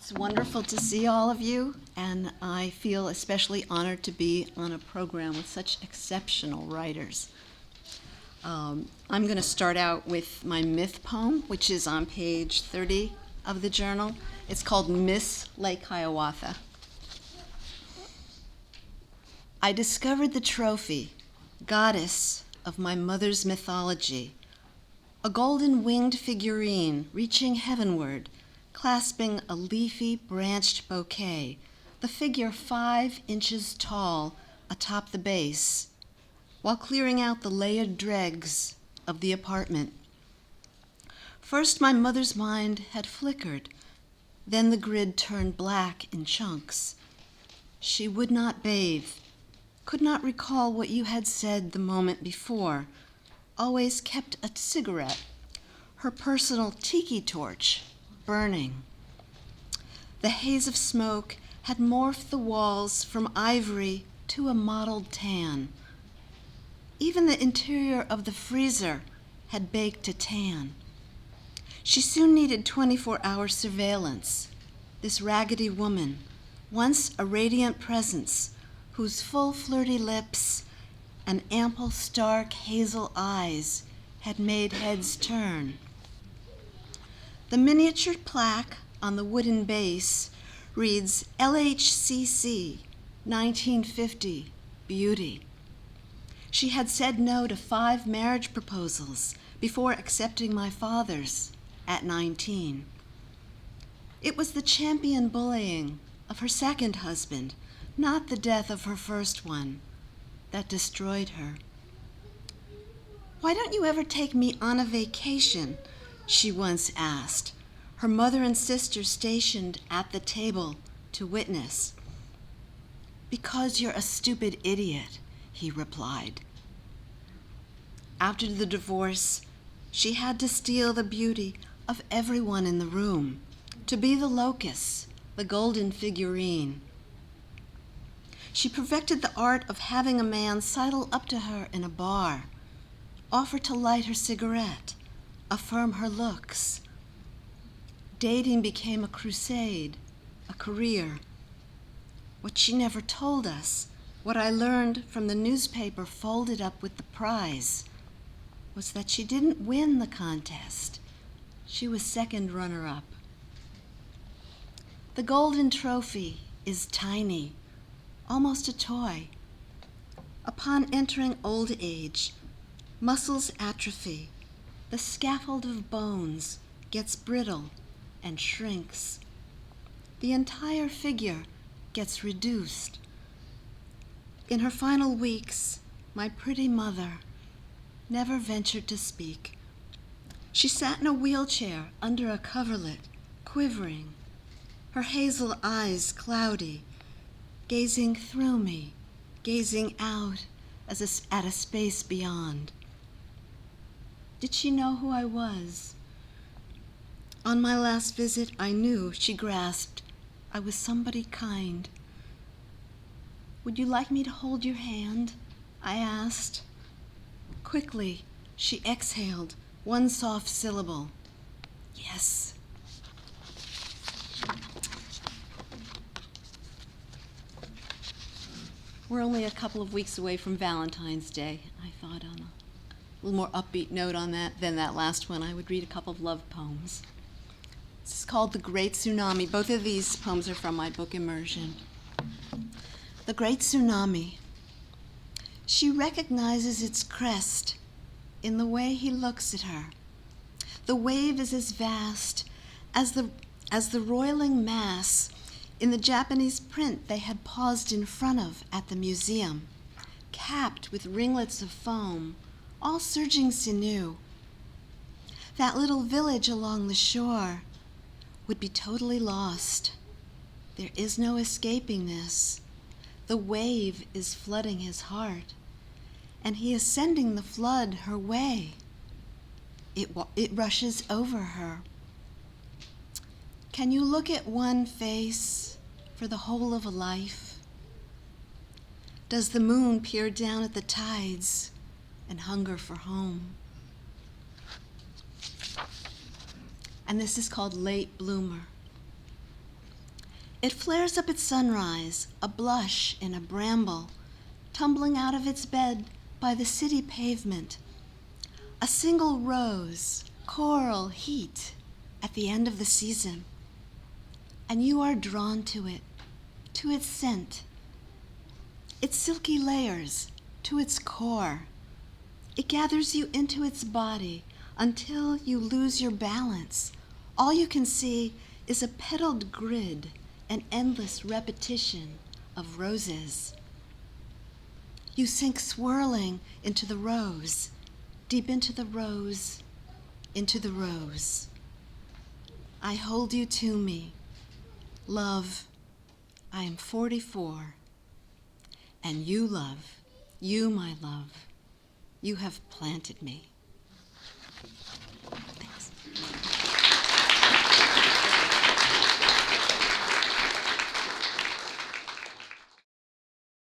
It's wonderful to see all of you, and I feel especially honored to be on a program with such exceptional writers. I'm going to start out with my myth poem, which is on page 30 of the journal. It's called Miss Lake Hiawatha. I discovered the trophy, goddess of my mother's mythology, a golden-winged figurine reaching heavenward, clasping a leafy, branched bouquet, the figure 5 inches tall atop the base, while clearing out the layered dregs of the apartment. First, my mother's mind had flickered, then the grid turned black in chunks. She would not bathe, could not recall what you had said the moment before, always kept a cigarette, her personal tiki torch, burning. The haze of smoke had morphed the walls from ivory to a mottled tan. Even the interior of the freezer had baked a tan. She soon needed 24-hour surveillance, this raggedy woman, once a radiant presence, whose full flirty lips and ample stark hazel eyes had made heads turn. The miniature plaque on the wooden base reads LHCC 1950 Beauty. She had said no to 5 marriage proposals before accepting my father's at 19. It was the champion bullying of her second husband, not the death of her first one, that destroyed her. "Why don't you ever take me on a vacation?" she once asked, her mother and sister stationed at the table to witness. "Because you're a stupid idiot," he replied. After the divorce, she had to steal the beauty of everyone in the room, to be the locus, the golden figurine. She perfected the art of having a man sidle up to her in a bar, offer to light her cigarette, affirm her looks. Dating became a crusade, a career. What she never told us, what I learned from the newspaper folded up with the prize, was that she didn't win the contest. She was second runner-up. The golden trophy is tiny, almost a toy. Upon entering old age, muscles atrophy, the scaffold of bones gets brittle and shrinks. The entire figure gets reduced. In her final weeks, my pretty mother never ventured to speak. She sat in a wheelchair under a coverlet, quivering, her hazel eyes cloudy, gazing through me, gazing out at a space beyond. Did she know who I was? On my last visit, I knew, she grasped, I was somebody kind. "Would you like me to hold your hand?" I asked. Quickly, she exhaled one soft syllable. "Yes." We're only a couple of weeks away from Valentine's Day. I thought on a little more upbeat note on that than that last one, I would read a couple of love poems. This is called The Great Tsunami. Both of these poems are from my book, Immersion. The Great Tsunami. She recognizes its crest in the way he looks at her. The wave is as vast as the roiling mass in the Japanese print they had paused in front of at the museum, capped with ringlets of foam, all surging sinew. That little village along the shore would be totally lost. There is no escaping this. The wave is flooding his heart, and he is sending the flood her way. It rushes over her. Can you look at one face for the whole of a life? Does the moon peer down at the tides and hunger for home? And this is called Late Bloomer. It flares up at sunrise, a blush in a bramble, tumbling out of its bed by the city pavement. A single rose, coral heat at the end of the season. And you are drawn to it, to its scent, its silky layers, to its core. It gathers you into its body until you lose your balance. All you can see is a petaled grid, an endless repetition of roses. You sink swirling into the rose, deep into the rose, into the rose. I hold you to me. Love, I am 44, and you, love, you, my love, you have planted me.